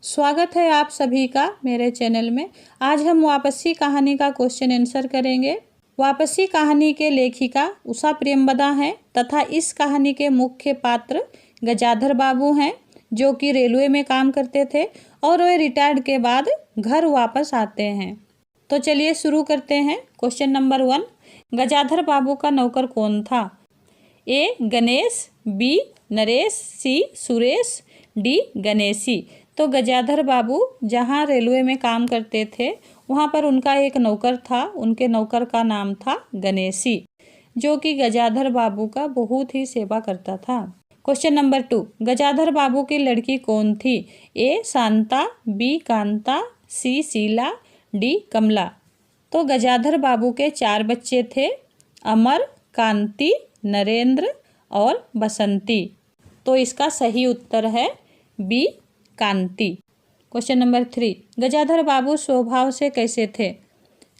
स्वागत है आप सभी का मेरे चैनल में। आज हम वापसी कहानी का क्वेश्चन आंसर करेंगे। वापसी कहानी के लेखिका उषा प्रेमवदा हैं तथा इस कहानी के मुख्य पात्र गजाधर बाबू हैं, जो कि रेलवे में काम करते थे और वे रिटायर्ड के बाद घर वापस आते हैं। तो चलिए शुरू करते हैं। क्वेश्चन नंबर 1, गजाधर बाबू का नौकर कौन था? ए गणेश, बी नरेश, सी सुरेश, डी गणेशी। तो गजाधर बाबू जहाँ रेलवे में काम करते थे वहाँ पर उनका एक नौकर था। उनके नौकर का नाम था गणेशी, जो कि गजाधर बाबू का बहुत ही सेवा करता था। क्वेश्चन नंबर 2, गजाधर बाबू की लड़की कौन थी? ए शांता, बी कांता, सी शीला, डी कमला। तो गजाधर बाबू के 4 बच्चे थे, अमर, कांति, नरेंद्र और बसंती। तो इसका सही उत्तर है बी कांति। क्वेश्चन नंबर 3, गजाधर बाबू स्वभाव से कैसे थे?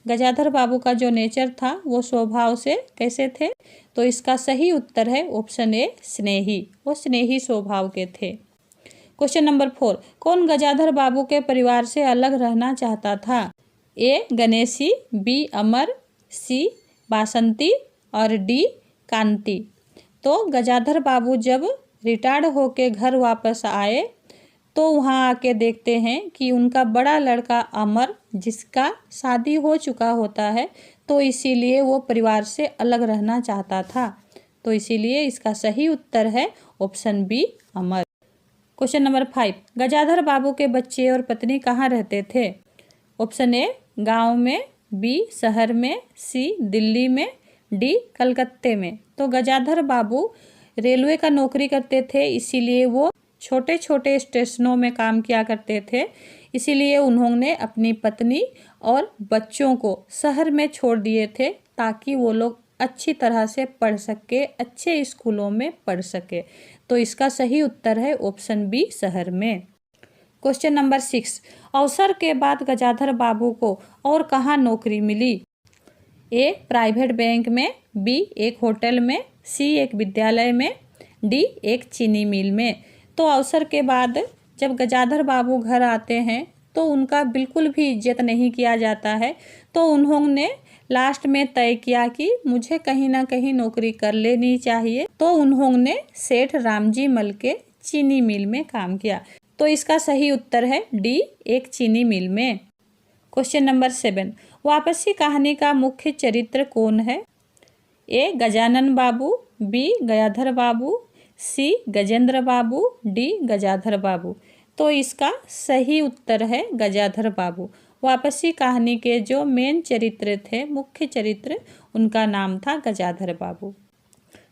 गजाधर बाबू का जो नेचर था वो स्वभाव से कैसे थे? तो इसका सही उत्तर है ऑप्शन ए स्नेही। वो स्नेही स्वभाव के थे। क्वेश्चन नंबर 4, कौन गजाधर बाबू के परिवार से अलग रहना चाहता था? ए गणेशी, बी अमर, सी बासंती और डी कांति। तो गजाधर बाबू जब रिटायर्ड होके घर वापस आए तो वहाँ आके देखते हैं कि उनका बड़ा लड़का अमर, जिसका शादी हो चुका होता है, तो इसीलिए वो परिवार से अलग रहना चाहता था। तो इसीलिए इसका सही उत्तर है ऑप्शन बी अमर। क्वेश्चन नंबर 5, गजाधर बाबू के बच्चे और पत्नी कहाँ रहते थे? ऑप्शन ए गांव में, बी शहर में, सी दिल्ली में, डी कलकत्ते में। तो गजाधर बाबू रेलवे का नौकरी करते थे, इसीलिए वो छोटे छोटे स्टेशनों में काम किया करते थे। इसीलिए उन्होंने अपनी पत्नी और बच्चों को शहर में छोड़ दिए थे ताकि वो लोग अच्छी तरह से पढ़ सके, अच्छे स्कूलों में पढ़ सके। तो इसका सही उत्तर है ऑप्शन बी शहर में। क्वेश्चन नंबर 6, अवसर के बाद गजाधर बाबू को और कहाँ नौकरी मिली? ए प्राइवेट बैंक में, बी एक होटल में, सी एक विद्यालय में, डी एक चीनी मिल में। तो अवसर के बाद जब गजाधर बाबू घर आते हैं तो उनका बिल्कुल भी इज्जत नहीं किया जाता है। तो उन्होंने लास्ट में तय किया कि मुझे कहीं ना कहीं नौकरी कर लेनी चाहिए। तो उन्होंने सेठ रामजी मल के चीनी मिल में काम किया। तो इसका सही उत्तर है डी एक चीनी मिल में। क्वेश्चन नंबर 7, वापसी कहानी का मुख्य चरित्र कौन है? ए गजानन बाबू, बी गयाधर बाबू, सी गजेंद्र बाबू, डी गजाधर बाबू। तो इसका सही उत्तर है गजाधर बाबू। वापसी कहानी के जो मेन चरित्र थे, मुख्य चरित्र, उनका नाम था गजाधर बाबू।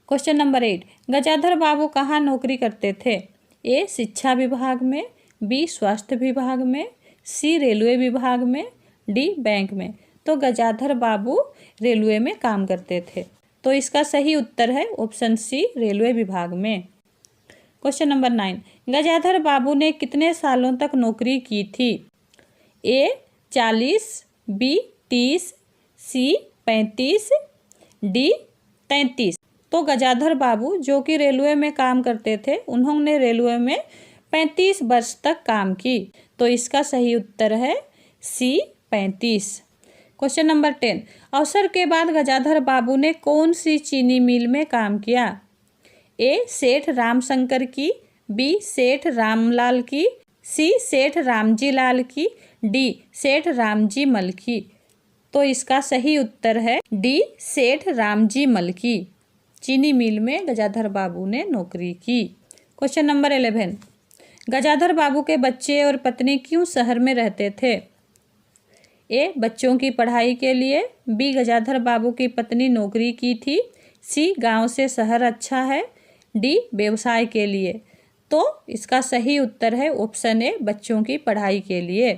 क्वेश्चन नंबर 8, गजाधर बाबू कहाँ नौकरी करते थे? ए शिक्षा विभाग में, बी स्वास्थ्य विभाग में, सी रेलवे विभाग में, डी बैंक में। तो गजाधर बाबू रेलवे में काम करते थे। तो इसका सही उत्तर है ऑप्शन सी रेलवे विभाग में। क्वेश्चन नंबर 9, गजाधर बाबू ने कितने सालों तक नौकरी की थी? ए 40, बी 30, सी 35, डी 33। तो गजाधर बाबू जो कि रेलवे में काम करते थे, उन्होंने रेलवे में 35 वर्ष तक काम की। तो इसका सही उत्तर है सी 35। क्वेश्चन नंबर 10, अवसर के बाद गजाधर बाबू ने कौन सी चीनी मिल में काम किया? ए सेठ रामशंकर की, बी सेठ रामलाल की, सी सेठ रामजी लाल की, डी सेठ रामजी मल की। तो इसका सही उत्तर है डी सेठ रामजी मल की। चीनी मिल में गजाधर बाबू ने नौकरी की। क्वेश्चन नंबर 11, गजाधर बाबू के बच्चे और पत्नी क्यों शहर में रहते थे? ए बच्चों की पढ़ाई के लिए, बी गजाधर बाबू की पत्नी नौकरी की थी, सी गांव से शहर अच्छा है, डी व्यवसाय के लिए। तो इसका सही उत्तर है ऑप्शन ए बच्चों की पढ़ाई के लिए।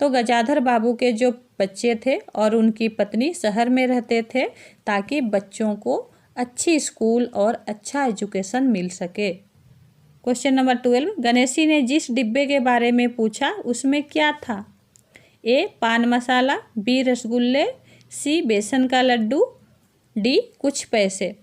तो गजाधर बाबू के जो बच्चे थे और उनकी पत्नी शहर में रहते थे ताकि बच्चों को अच्छी स्कूल और अच्छा एजुकेशन मिल सके। क्वेश्चन नंबर 12, गणेशी ने जिस डिब्बे के बारे में पूछा उसमें क्या था? ए पान मसाला, बी रसगुल्ले, सी बेसन का लड्डू, डी कुछ पैसे।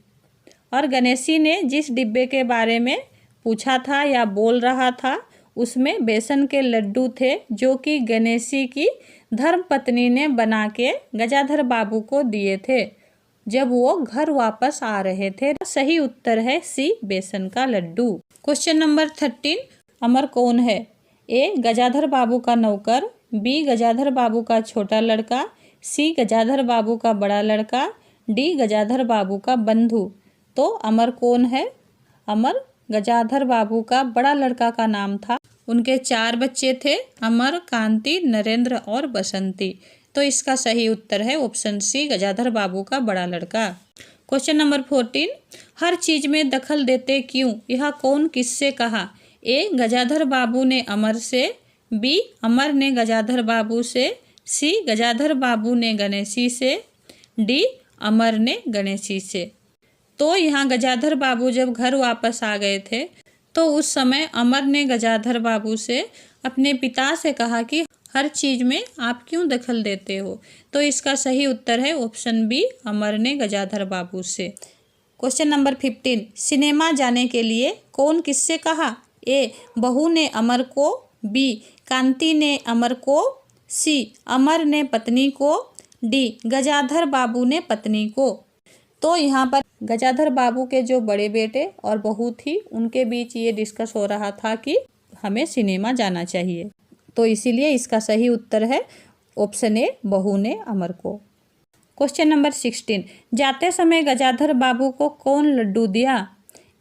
और गणेशी ने जिस डिब्बे के बारे में पूछा था या बोल रहा था उसमें बेसन के लड्डू थे जो कि गणेशी की धर्मपत्नी ने बना के गजाधर बाबू को दिए थे जब वो घर वापस आ रहे थे। सही उत्तर है सी, बेसन का लड्डू। क्वेश्चन नंबर 13, अमर कौन है? ए गजाधर बाबू का नौकर, बी गजाधर बाबू का छोटा लड़का, सी गजाधर बाबू का बड़ा लड़का, डी गजाधर बाबू का बंधु। तो अमर कौन है? अमर गजाधर बाबू का बड़ा लड़का का नाम था। उनके 4 बच्चे थे, अमर, कांति, नरेंद्र और बसंती। तो इसका सही उत्तर है ऑप्शन सी, गजाधर बाबू का बड़ा लड़का। क्वेश्चन नंबर 14, हर चीज में दखल देते क्यों, यह कौन किससे कहा? ए गजाधर बाबू ने अमर से, बी अमर ने गजाधर बाबू से, सी गजाधर बाबू ने गणेशी से, डी अमर ने गणेशी से। तो यहाँ गजाधर बाबू जब घर वापस आ गए थे तो उस समय अमर ने गजाधर बाबू से अपने पिता से कहा कि हर चीज में आप क्यों दखल देते हो। तो इसका सही उत्तर है ऑप्शन बी, अमर ने गजाधर बाबू से। क्वेश्चन नंबर 15, सिनेमा जाने के लिए कौन किससे कहा? ए बहू ने अमर को, बी कांति ने अमर को, सी अमर ने पत्नी को, डी गजाधर बाबू ने पत्नी को। तो यहाँ पर गजाधर बाबू के जो बड़े बेटे और बहू थी उनके बीच ये डिस्कस हो रहा था कि हमें सिनेमा जाना चाहिए। तो इसीलिए इसका सही उत्तर है ऑप्शन ए, बहू ने अमर को। क्वेश्चन नंबर 16, जाते समय गजाधर बाबू को कौन लड्डू दिया?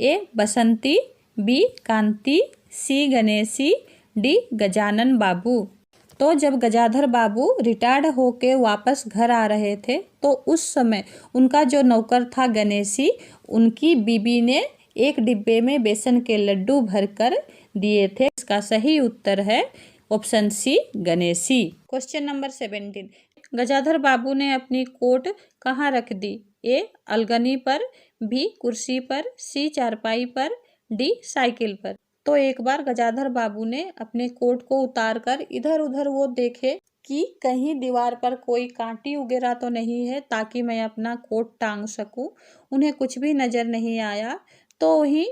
ए बसंती, बी कांति, सी गणेशी, डी गजानन बाबू। तो जब गजाधर बाबू रिटायर्ड होके वापस घर आ रहे थे तो उस समय उनका जो नौकर था गणेशी, उनकी बीबी ने एक डिब्बे में बेसन के लड्डू भरकर दिए थे। इसका सही उत्तर है option C, Ganeshi. Question number 17, Gajadhar Babu ने अपनी कोट कहाँ रख दी? ए अलगनी पर, बी कुर्सी पर, सी चारपाई पर, डी साइकिल पर। तो एक बार गजाधर बाबू ने अपने कोट को उतारकर इधर उधर वो देखे कि कहीं दीवार पर कोई कांटी वगैरह तो नहीं है ताकि मैं अपना कोट टांग सकूं। उन्हें कुछ भी नजर नहीं आया तो वहीं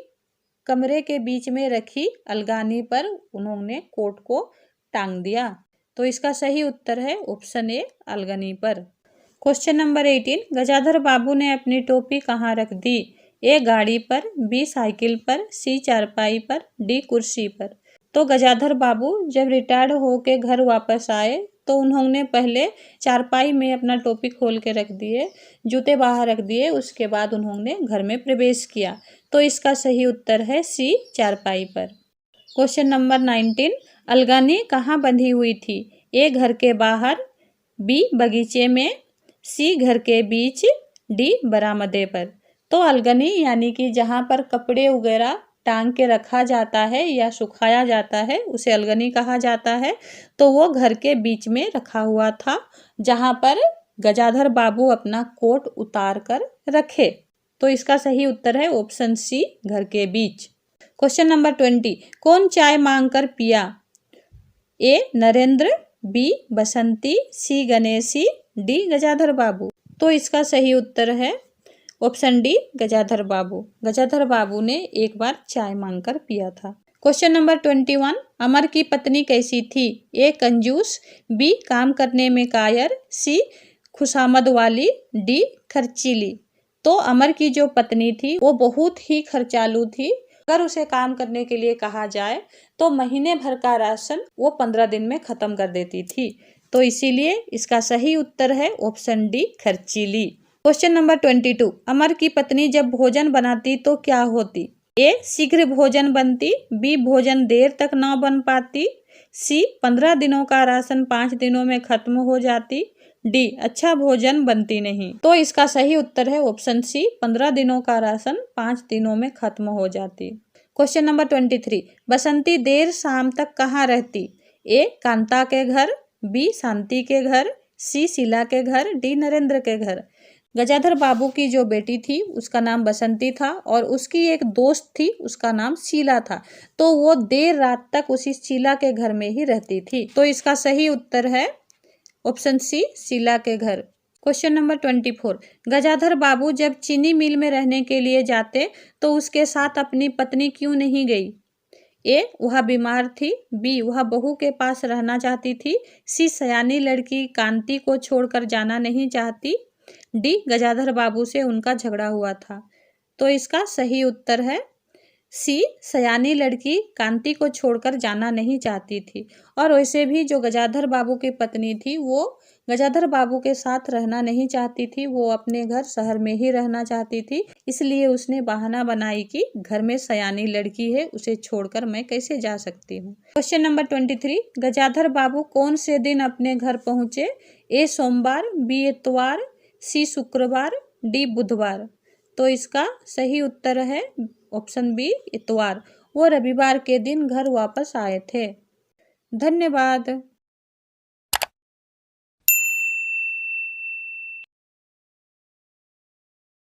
कमरे के बीच में रखी अलगानी पर उन्होंने कोट को टांग दिया। तो इसका सही उत्तर है ऑप्शन ए, अलगनी पर। क्वेश्चन नंबर 18, गजाधर बाबू ने अपनी टोपी कहाँ रख दी? ए गाड़ी पर, बी साइकिल पर, सी चारपाई पर, डी कुर्सी पर। तो गजाधर बाबू जब रिटायर्ड होके घर वापस आए तो उन्होंने पहले चारपाई में अपना टोपी खोल के रख दिए, जूते बाहर रख दिए, उसके बाद उन्होंने घर में प्रवेश किया। तो इसका सही उत्तर है सी, चारपाई पर। क्वेश्चन नंबर 19, अलगानी कहाँ बंधी हुई थी? ए घर के बाहर, बी बगीचे में, सी घर के बीच, डी बरामदे पर। तो अलगनी यानी कि जहाँ पर कपड़े वगैरह टांग के रखा जाता है या सुखाया जाता है उसे अलगनी कहा जाता है। तो वो घर के बीच में रखा हुआ था जहाँ पर गजाधर बाबू अपना कोट उतार कर रखे। तो इसका सही उत्तर है ऑप्शन सी, घर के बीच। क्वेश्चन नंबर 20, कौन चाय मांगकर पिया? ए नरेंद्र, बी बसंती, सी गणेशी, डी गजाधर बाबू। तो इसका सही उत्तर है ऑप्शन डी, गजाधर बाबू। गजाधर बाबू ने एक बार चाय मांगकर पिया था। क्वेश्चन नंबर 21, अमर की पत्नी कैसी थी? ए कंजूस, बी काम करने में कायर, सी खुशामद वाली, डी खर्चीली। तो अमर की जो पत्नी थी वो बहुत ही खर्चालू थी। अगर उसे काम करने के लिए कहा जाए तो महीने भर का राशन वो 15 दिन में खत्म कर देती थी। तो इसीलिए इसका सही उत्तर है ऑप्शन डी, खर्चीली। क्वेश्चन नंबर 22, अमर की पत्नी जब भोजन बनाती तो क्या होती? ए शीघ्र भोजन बनती, बी भोजन देर तक न बन पाती, सी 15 दिनों का राशन 5 दिनों में खत्म हो जाती, डी अच्छा भोजन बनती नहीं। तो इसका सही उत्तर है ऑप्शन सी, 15 दिनों का राशन 5 दिनों में खत्म हो जाती। क्वेश्चन नंबर 23, बसंती देर शाम तक कहाँ रहती? ए कांता के घर, बी शांति के घर, सी शीला के घर, डी नरेंद्र के घर। गजाधर बाबू की जो बेटी थी उसका नाम बसंती था और उसकी एक दोस्त थी उसका नाम शीला था। तो वो देर रात तक उसी शीला के घर में ही रहती थी। तो इसका सही उत्तर है ऑप्शन सी, शीला के घर। क्वेश्चन नंबर 24, गजाधर बाबू जब चीनी मिल में रहने के लिए जाते तो उसके साथ अपनी पत्नी क्यों नहीं गई? ए वह बीमार थी, बी वह बहू के पास रहना चाहती थी, सी सयानी लड़की कांति को छोड़कर जाना नहीं चाहती, डी गजाधर बाबू से उनका झगड़ा हुआ था। तो इसका सही उत्तर है सी, सयानी लड़की कांति को छोड़कर जाना नहीं चाहती थी। और वैसे भी जो गजाधर बाबू की पत्नी थी वो गजाधर बाबू के साथ रहना नहीं चाहती थी, वो अपने घर शहर में ही रहना चाहती थी, इसलिए उसने बहाना बनाई कि घर में सयानी लड़की है, उसे छोड़कर मैं कैसे जा सकती हूँ। क्वेश्चन नंबर 23, गजाधर बाबू कौन से दिन अपने घर पहुँचे? ए सोमवार, बी इतवार, सी शुक्रवार, डी बुधवार। तो इसका सही उत्तर है ऑप्शन बी इतवार। वो रविवार के दिन घर वापस आए थे। धन्यवाद।